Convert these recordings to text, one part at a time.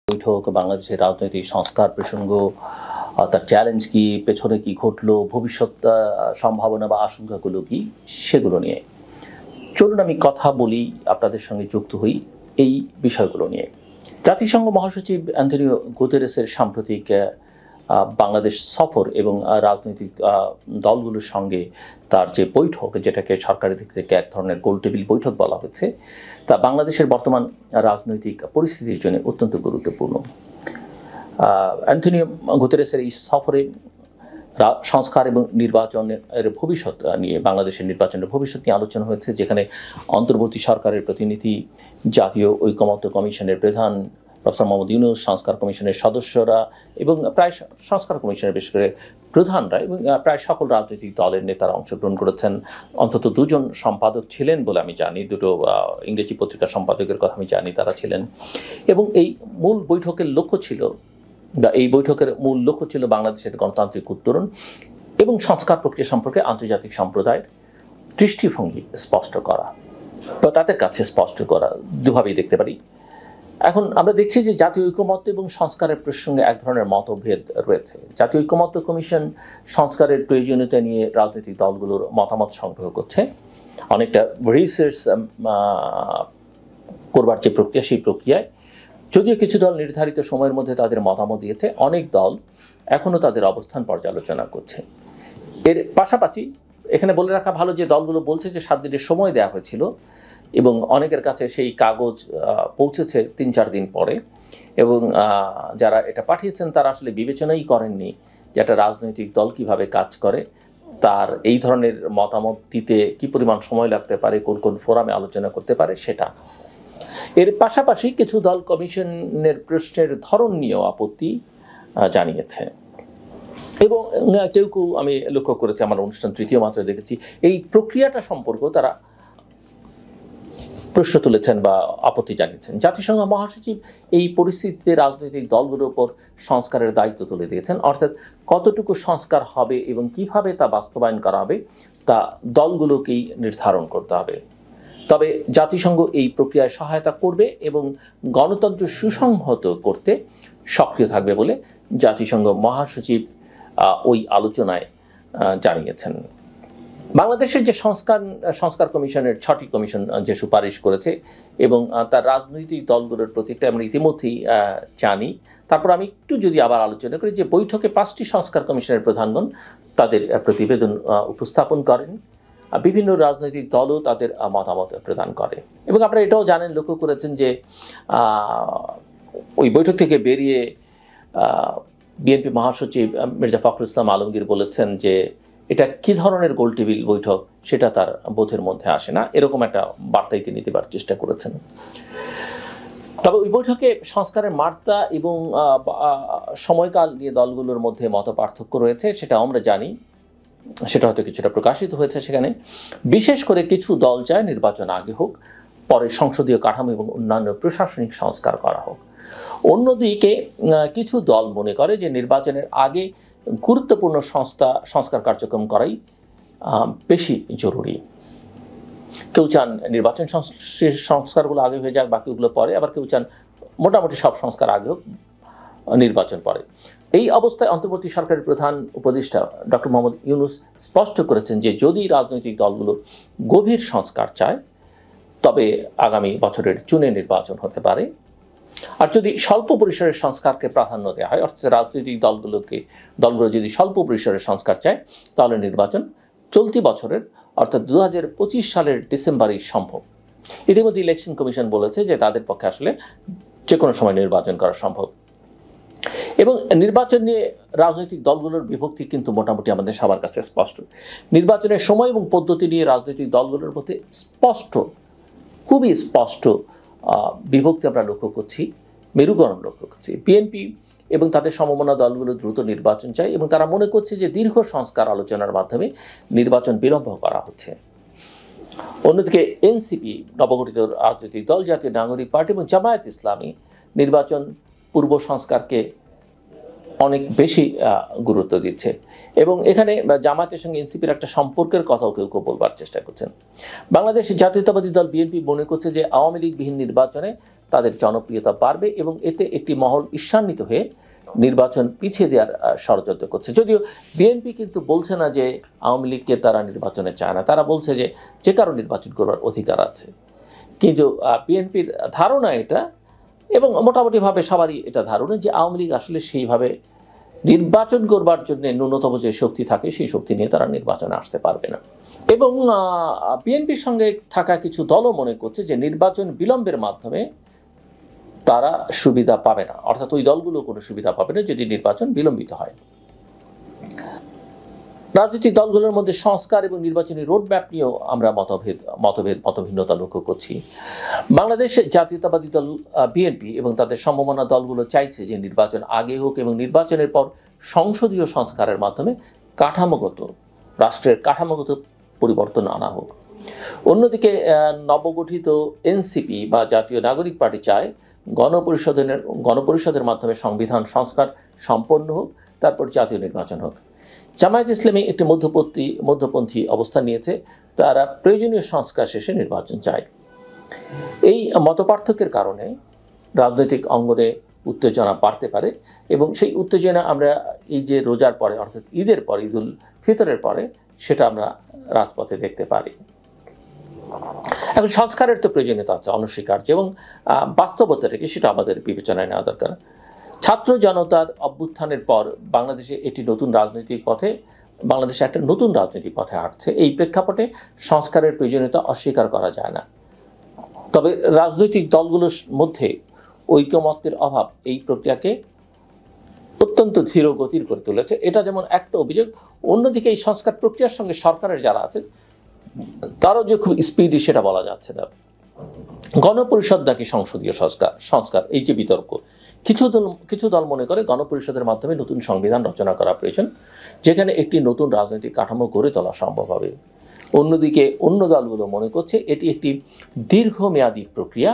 বৈঠক বাংলাদেশের রাজনৈতিক সংস্কার প্রসঙ্গ, তার চ্যালেঞ্জ কি, পেছনে কি ঘটলো, ভবিষ্যৎ সম্ভাবনা বা আশঙ্কাগুলো কি, সেগুলো নিয়ে চলুন আমি কথা বলি, আপনাদের সঙ্গে যুক্ত হই এই বিষয়গুলো নিয়ে। জাতিসংঘ মহাসচিব অ্যান্টনিও গুতেরেসের সাম্প্রতিক বাংলাদেশ সফর এবং রাজনৈতিক দলগুলোর সঙ্গে তার যে বৈঠক, যেটাকে সরকারের দিক থেকে এক ধরনের গোলটেবিল বৈঠক বলা হয়েছে, তা বাংলাদেশের বর্তমান রাজনৈতিক পরিস্থিতির জন্য অত্যন্ত গুরুত্বপূর্ণ। অ্যান্টনিও গুতেরেসের এই সফরে সংস্কার এবং নির্বাচনের ভবিষ্যৎ নিয়ে, বাংলাদেশের নির্বাচনের ভবিষ্যৎ নিয়ে আলোচনা হয়েছে, যেখানে অন্তর্বর্তী সরকারের প্রতিনিধি, জাতীয় ঐকমত্য কমিশনের প্রধান প্রফেসর মোহাম্মদ ইউনূস, সংস্কার কমিশনের সদস্যরা এবং প্রায় সংস্কার কমিশনের বিশেষ করে প্রধানরা এবং প্রায় সকল রাজনৈতিক দলের নেতারা অংশগ্রহণ করেছেন। অন্তত দুজন সম্পাদক ছিলেন বলে আমি জানি, দুটো ইংরেজি পত্রিকার সম্পাদকের কথা আমি জানি, তারা ছিলেন। এবং এই মূল বৈঠকের লক্ষ্য ছিল, এই বৈঠকের মূল লক্ষ্য ছিল বাংলাদেশের গণতান্ত্রিক উত্তরণ এবং সংস্কার প্রক্রিয়া সম্পর্কে আন্তর্জাতিক সম্প্রদায়ের দৃষ্টিভঙ্গি স্পষ্ট করা বা তাদের কাছে স্পষ্ট করা, দুভাবেই দেখতে পারি। এখন আমরা দেখছি যে জাতীয় ঐকমত্য এবং সংস্কারের প্রসঙ্গে এক ধরনের মতভেদ রয়েছে। জাতীয় ঐকমত্য কমিশন সংস্কারের প্রয়োজনীয়তা নিয়ে রাজনৈতিক দলগুলোর মতামত সংগ্রহ করছে, অনেকটা রিসার্চ করবার যে প্রক্রিয়া, সেই প্রক্রিয়ায় যদিও কিছু দল নির্ধারিত সময়ের মধ্যে তাদের মতামত দিয়েছে, অনেক দল এখনও তাদের অবস্থান পর্যালোচনা করছে। এর পাশাপাশি এখানে বলে রাখা ভালো যে দলগুলো বলছে যে 7 দিনের সময় দেওয়া হয়েছিল এবং অনেকের কাছে সেই কাগজ পৌঁছেছে 3-4 দিন পরে, এবং যারা এটা পাঠিয়েছেন তারা আসলে বিবেচনাই করেননি যে একটা রাজনৈতিক দল কিভাবে কাজ করে, তার এই ধরনের মতামত দিতে কি পরিমাণ সময় লাগতে পারে, কোন কোন ফোরামে আলোচনা করতে পারে সেটা। এর পাশাপাশি কিছু দল কমিশনের প্রশ্নের ধরন নিয়েও আপত্তি জানিয়েছে এবং কেউ কেউ, আমি লক্ষ্য করেছি, আমার অনুষ্ঠান তৃতীয় মাত্রায় দেখেছি, এই প্রক্রিয়াটা সম্পর্কেও তারা প্রশ্ন তুলেছেন বা আপত্তি জানিয়েছেন। জাতিসংঘ মহাসচিব এই পরিস্থিতিতে রাজনৈতিক দলগুলোর উপর সংস্কারের দায়িত্ব তুলে দিয়েছেন, অর্থাৎ কতটুকু সংস্কার হবে এবং কিভাবে তা বাস্তবায়ন করা হবে তা দলগুলোকেই নির্ধারণ করতে হবে। তবে জাতিসংঘ এই প্রক্রিয়ায় সহায়তা করবে এবং গণতন্ত্র সুসংহত করতে সক্রিয় থাকবে বলে জাতিসংঘ মহাসচিব আলোচনায় জানিয়েছেন। বাংলাদেশের যে সংস্কার কমিশনের 6টি কমিশন যে সুপারিশ করেছে এবং তার রাজনৈতিক দলগুলোর প্রত্যেকটা আমরা ইতিমধ্যেই জানি। তারপর আমি একটু যদি আবার আলোচনা করি যে বৈঠকে 5টি সংস্কার কমিশনের প্রধানগণ তাদের প্রতিবেদন উপস্থাপন করেন, বিভিন্ন রাজনৈতিক দলও তাদের মতামত প্রদান করে এবং আপনারা এটাও জানেন, লক্ষ্য করেছেন যে ওই বৈঠক থেকে বেরিয়ে বিএনপি মহাসচিব মির্জা ফখরুল ইসলাম আলমগীর বলেছেন যে এটা কী ধরনের গোলটেবিল বৈঠক সেটা তার বোধের মধ্যে আসে না, এরকম একটা বার্তাই তিনি দেবার চেষ্টা করেছেন। তবে ওই বৈঠকে সংস্কারের বার্তা এবং সময়কাল নিয়ে দলগুলোর মধ্যে মত পার্থক্য রয়েছে, সেটা আমরা জানি, সেটা হয়তো কিছুটা প্রকাশিত হয়েছে সেখানে। বিশেষ করে কিছু দল চায় নির্বাচন আগে হোক, পরে সংসদীয় কাঠামো এবং অন্যান্য প্রশাসনিক সংস্কার করা হোক। অন্যদিকে কিছু দল মনে করে যে নির্বাচনের আগে গুরুত্বপূর্ণ সংস্কার কার্যক্রম করাই বেশি জরুরি। কেউ চান নির্বাচন সংস্কারগুলো আগে হয়ে যাক, বাকিগুলো পরে, আবার কেউ চান মোটামুটি সব সংস্কার আগে হোক, নির্বাচন পরে। এই অবস্থায় অন্তর্বর্তী সরকারের প্রধান উপদেষ্টা ডক্টর মোহাম্মদ ইউনূস স্পষ্ট করেছেন যে যদি রাজনৈতিক দলগুলো গভীর সংস্কার চায় তবে আগামী বছরের জুনে নির্বাচন হতে পারে, আর যদি স্বল্প পরিসরের সংস্কারকে প্রাধান্য দেওয়া হয়, অর্থাৎ রাজনৈতিক দলগুলো যদি স্বল্প পরিসরের সংস্কার চায় তাহলে নির্বাচন চলতি বছরের অর্থাৎ 2025 সালের ডিসেম্বরেই সম্ভব। ইতিমধ্যে ইলেকশন কমিশন বলেছে যে তাদের পক্ষে আসলে যে কোনো সময় নির্বাচন করা সম্ভব। এবং নির্বাচন নিয়ে রাজনৈতিক দলগুলোর বিভক্তি কিন্তু মোটামুটি আমাদের সবার কাছে স্পষ্ট। নির্বাচনের সময় এবং পদ্ধতি নিয়ে রাজনৈতিক দলগুলোর মধ্যে খুবই স্পষ্ট বিভক্তি আমরা লক্ষ্য করছি, মেরুকরণ লক্ষ্য করছি। বিএনপি এবং তাদের সমমনা দলগুলো দ্রুত নির্বাচন চায় এবং তারা মনে করছে যে দীর্ঘ সংস্কার আলোচনার মাধ্যমে নির্বাচন বিলম্ব করা হচ্ছে। অন্যদিকে এনসিপি, নবগঠিত রাজনৈতিক দল জাতীয় নাগরিক পার্টি এবং জামায়াত ইসলামী নির্বাচন পূর্ব সংস্কারকে অনেক বেশি গুরুত্ব দিচ্ছে এবং এখানে জামায়াতের সঙ্গে এনসিপির একটা সম্পর্কের কথাও কেউ কেউ বলবার চেষ্টা করছেন। বাংলাদেশ জাতীয়তাবাদী দল বিএনপি মনে করছে যে আওয়ামী লীগবিহীন নির্বাচনে তাদের জনপ্রিয়তা বাড়বে এবং এতে একটি মহল ঈর্ষান্বিত হয়ে নির্বাচন পিছিয়ে দেওয়ার ষড়যন্ত্র করছে। যদিও বিএনপি কিন্তু বলছে না যে আওয়ামী লীগকে তারা নির্বাচনে চায় না, তারা বলছে যে যে কারো নির্বাচন করবার অধিকার আছে। কিন্তু বিএনপির ধারণা এটা, এবং মোটামুটিভাবে সবারই এটা ধারণা, যে আওয়ামী লীগ আসলে সেইভাবে নির্বাচন করবার জন্য ন্যূনতম যে শক্তি থাকে সেই শক্তি নিয়ে তারা নির্বাচনে আসতে পারবে না। এবং বিএনপির সঙ্গে থাকা কিছু দলও মনে করছে যে নির্বাচন বিলম্বের মাধ্যমে তারা সুবিধা পাবে না, অর্থাৎ ওই দলগুলো কোনো সুবিধা পাবে না যদি নির্বাচন বিলম্বিত হয়। রাজনৈতিক দলগুলোর মধ্যে সংস্কার এবং নির্বাচনী রোডম্যাপ নিয়েও আমরা মতভিন্নতা লক্ষ্য করছি। বাংলাদেশ জাতীয়তাবাদী দল বিএনপি এবং তাদের সম্ভাবনা দলগুলো চাইছে যে নির্বাচন আগে হোক এবং নির্বাচনের পর সংসদীয় সংস্কারের মাধ্যমে রাষ্ট্রের কাঠামোগত পরিবর্তন আনা হোক। অন্যদিকে নবগঠিত এনসিপি বা জাতীয় নাগরিক পার্টি চায় গণপরিষদের মাধ্যমে সংবিধান সংস্কার সম্পন্ন হোক, তারপর জাতীয় নির্বাচন হোক। জামায়াত ইসলামী একটি মধ্যপন্থী অবস্থান নিয়েছে, তারা প্রয়োজনীয় সংস্কার শেষে নির্বাচন চায়। এই মতপার্থক্যের কারণে রাজনৈতিক অঙ্গনে উত্তেজনা বাড়তে পারে এবং সেই উত্তেজনা আমরা এই যে রোজার পরে, অর্থাৎ ঈদের পরে, ঈদুল ফিতরের পরে সেটা আমরা রাজপথে দেখতে পারি। এখন সংস্কারের তো প্রয়োজনীয়তা আছে অনস্বীকার্য, এবং বাস্তবতা থেকে সেটা আমাদের বিবেচনায় নেওয়া দরকার। ছাত্র জনতার অভ্যুত্থানের পর বাংলাদেশে একটা নতুন রাজনৈতিক পথে হাঁটছে। এই প্রেক্ষাপটে সংস্কারের প্রয়োজনীয়তা অস্বীকার করা যায় না। তবে রাজনৈতিক দলগুলোর মধ্যে ঐকমত্যের অভাব এই প্রক্রিয়াকে অত্যন্ত ধীর গতির করে তুলেছে। এটা যেমন একটা অভিযোগ। অন্যদিকে এই সংস্কার প্রক্রিয়ার সঙ্গে সরকারের যারা আছেন তারও যে খুব স্পিডি সেটা বলা যাচ্ছে না। গণপরিষদ নাকি সংসদীয় সংস্কার, এই যে বিতর্ক, কিছু দল মনে করে গণপরিষদের মাধ্যমে নতুন সংবিধান রচনা করা প্রয়োজন, যেখানে একটি নতুন রাজনৈতিক কাঠামো গড়ে তোলা সম্ভব হবে। অন্যদিকে অন্য দলগুলো মনে করছে এটি একটি দীর্ঘমেয়াদী প্রক্রিয়া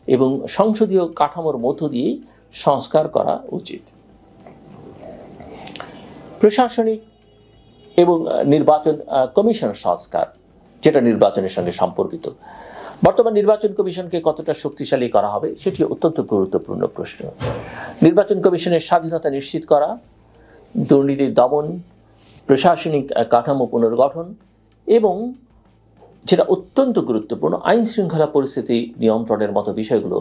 এবং সংসদীয় কাঠামোর মধ্য দিয়েই সংস্কার করা উচিত। প্রশাসনিক এবং নির্বাচন কমিশন সংস্কার, যেটা নির্বাচনের সঙ্গে সম্পর্কিত। বর্তমান নির্বাচন কমিশনকে কতটা শক্তিশালী করা হবে সেটি অত্যন্ত গুরুত্বপূর্ণ প্রশ্ন। নির্বাচন কমিশনের স্বাধীনতা নিশ্চিত করা, দুর্নীতি দমন, প্রশাসনিক কাঠামো পুনর্গঠন এবং যেটা অত্যন্ত গুরুত্বপূর্ণ আইন শৃঙ্খলা পরিস্থিতি নিয়ন্ত্রণের মতো বিষয়গুলো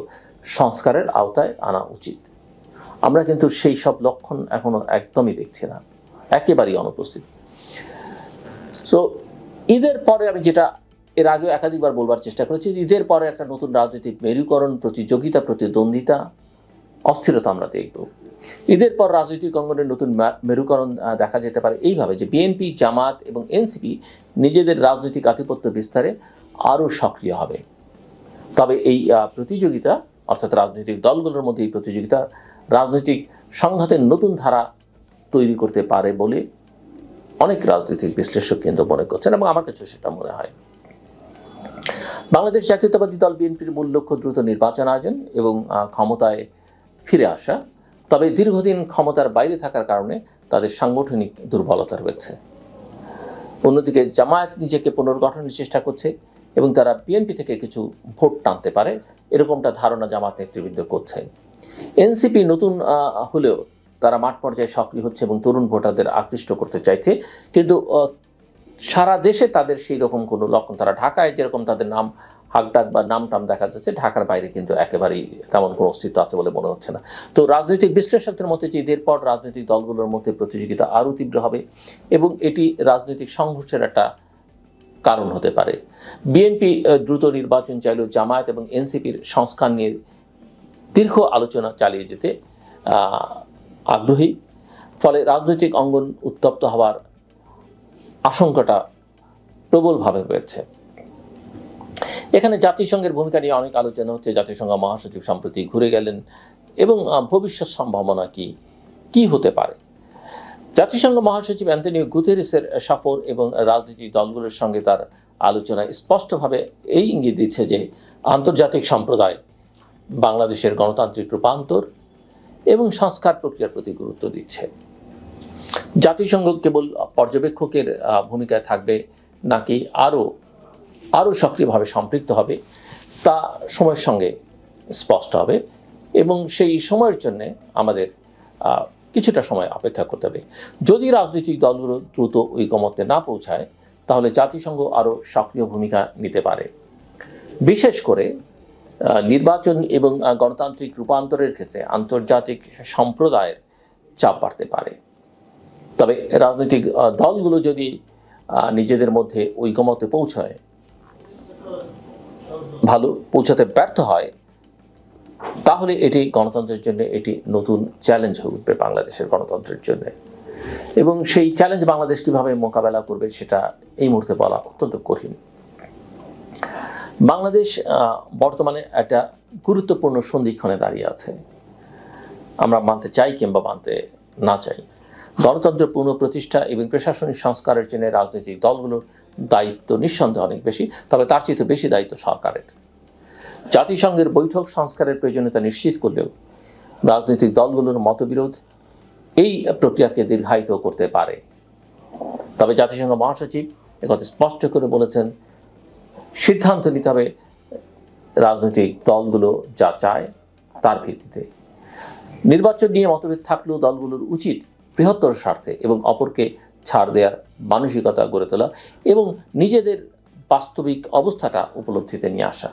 সংস্কারের আওতায় আনা উচিত। আমরা কিন্তু সেই সব লক্ষণ এখনো একদমই দেখছি না, একেবারেই অনুপস্থিত। সো ঈদের পরে আমি যেটা এর আগেও একাধিকবার বলবার চেষ্টা করেছি, ঈদের পরে একটা নতুন রাজনৈতিক মেরুকরণ, প্রতিযোগিতা, প্রতিদ্বন্দ্বিতা, অস্থিরতা আমরা দেখব। ঈদের পর রাজনৈতিক অঙ্গনের নতুন মেরুকরণ দেখা যেতে পারে এইভাবে যে বিএনপি, জামাত এবং এনসিপি নিজেদের রাজনৈতিক আধিপত্য বিস্তারে আরও সক্রিয় হবে। তবে এই প্রতিযোগিতা, অর্থাৎ রাজনৈতিক দলগুলোর মধ্যে এই প্রতিযোগিতা রাজনৈতিক সংঘাতের নতুন ধারা তৈরি করতে পারে বলে অনেক রাজনৈতিক বিশ্লেষক কিন্তু মনে করছেন, এবং আমার কাছে সেটা মনে হয়। বাংলাদেশ জাতীয়তাবাদী দল বিএনপির মূল লক্ষ্য দ্রুত নির্বাচন আয়োজন এবং ক্ষমতায় ফিরে আসা। তবে দীর্ঘদিন ক্ষমতার বাইরে থাকার কারণে তাদের সাংগঠনিক দুর্বলতা রয়েছে। অন্যদিকে জামায়াত নিজেকে পুনর্গঠনের চেষ্টা করছে এবং তারা বিএনপি থেকে কিছু ভোট টানতে পারে, এরকমটা ধারণা জামায়াত নেতৃবৃন্দ করছে। এনসিপি নতুন হলেও তারা মাঠ পর্যায়ে সক্রিয় হচ্ছে এবং তরুণ ভোটারদের আকৃষ্ট করতে চাইছে, কিন্তু সারা দেশে তাদের সেই রকম কোনো লক্ষণ, তারা ঢাকায় যেরকম তাদের নাম হাকডাক বা নাম টাম দেখা যাচ্ছে, ঢাকার বাইরে কিন্তু একেবারেই তেমন কোনো অস্তিত্ব আছে বলে মনে হচ্ছে না। তো রাজনৈতিক বিশ্লেষকদের মতে যে ঈদের পর রাজনৈতিক দলগুলোর মধ্যে প্রতিযোগিতা আরও তীব্র হবে এবং এটি রাজনৈতিক সংঘর্ষের একটা কারণ হতে পারে। বিএনপি দ্রুত নির্বাচন চাইলেও জামায়াত এবং এনসিপির সংস্কার নিয়ে দীর্ঘ আলোচনা চালিয়ে যেতে আগ্রহী। ফলে রাজনৈতিক অঙ্গন উত্তপ্ত হওয়ার আশঙ্কাটা প্রবলভাবে রয়েছে। এখানে জাতিসংঘের ভূমিকা নিয়ে অনেক আলোচনা হচ্ছে। জাতিসংঘ মহাসচিব সম্প্রতি ঘুরে গেলেন এবং ভবিষ্যৎ সম্ভাবনা কি হতে পারে। জাতিসংঘ মহাসচিব অ্যান্টনিও গুতেরেসের সফর এবং রাজনৈতিক দলগুলোর সঙ্গে তার আলোচনায় স্পষ্টভাবে এই ইঙ্গিত দিচ্ছে যে আন্তর্জাতিক সম্প্রদায় বাংলাদেশের গণতান্ত্রিক রূপান্তর এবং সংস্কার প্রক্রিয়ার প্রতি গুরুত্ব দিচ্ছে। জাতিসংঘ কেবল পর্যবেক্ষকের ভূমিকায় থাকবে নাকি আরও সক্রিয়ভাবে সম্পৃক্ত হবে তা সময়ের সঙ্গে স্পষ্ট হবে এবং সেই সময়ের জন্য আমাদের কিছুটা সময় অপেক্ষা করতে হবে। যদি রাজনৈতিক দলগুলো দ্রুত ঐকমত্যে না পৌঁছায় তাহলে জাতিসংঘ আরও সক্রিয় ভূমিকা নিতে পারে, বিশেষ করে নির্বাচন এবং গণতান্ত্রিক রূপান্তরের ক্ষেত্রে আন্তর্জাতিক সম্প্রদায়ের চাপ বাড়তে পারে। তবে রাজনৈতিক দলগুলো যদি নিজেদের মধ্যে ঐকমত্যে পৌঁছাতে ব্যর্থ হয় তাহলে এটি গণতন্ত্রের জন্য এটি নতুন চ্যালেঞ্জ হয়ে উঠবে বাংলাদেশের গণতন্ত্রের জন্য, এবং সেই চ্যালেঞ্জ বাংলাদেশ কিভাবে মোকাবেলা করবে সেটা এই মুহূর্তে বলা অত্যন্ত কঠিন। বাংলাদেশ বর্তমানে একটা গুরুত্বপূর্ণ সন্ধিক্ষণে দাঁড়িয়ে আছে, আমরা মানতে চাই কিংবা মানতে না চাই। গণতন্ত্রের পুনঃপ্রতিষ্ঠা এবং প্রশাসনিক সংস্কারের জন্য রাজনৈতিক দলগুলোর দায়িত্ব নিঃসন্দেহে অনেক বেশি, তবে তার চেয়ে বেশি দায়িত্ব সরকারের। জাতিসংঘের বৈঠক সংস্কারের প্রয়োজনীয়তা নিশ্চিত করলেও রাজনৈতিক দলগুলোর মতবিরোধ এই প্রক্রিয়াকে দীর্ঘায়িত করতে পারে। তবে জাতিসংঘ মহাসচিব একথা স্পষ্ট করে বলেছেন, সিদ্ধান্ত নিতে হবে রাজনৈতিক দলগুলো যা চায় তার ভিত্তিতে। নির্বাচন নিয়ে মতভেদ থাকলেও দলগুলোর উচিত বৃহত্তর স্বার্থে এবং অপরকে ছাড় দেওয়ার মানসিকতা গড়ে তোলা এবং নিজেদের বাস্তবিক অবস্থাটা উপলব্ধিতে নিয়ে আসা।